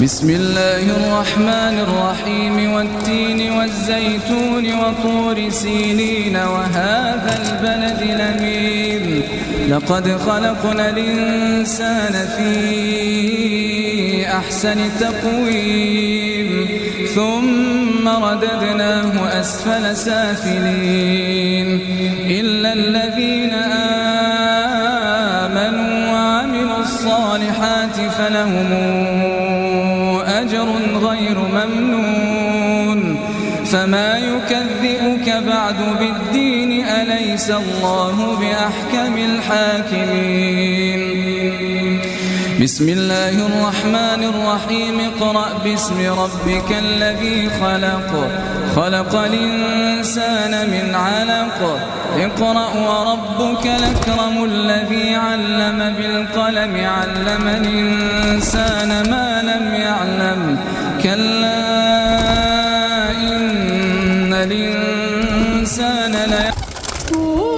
بسم الله الرحمن الرحيم والتين والزيتون وطور سينين وهذا البلد الأمين لقد خلقنا الإنسان في أحسن تقويم ثم رددناه أسفل سافلين إلا الذين آمنوا وعملوا الصالحات فلهم أجر غير ممنون فما يكذبك بعد بالدين أليس الله بأحكم الحاكمين بسم الله الرحمن الرحيم اقرأ باسم ربك الذي خلق الإنسان من علق اقرأ وربك الأكرم الذي علم بالقلم علم الإنسان ما لم يعلم كلا إن الإنسان ليظلم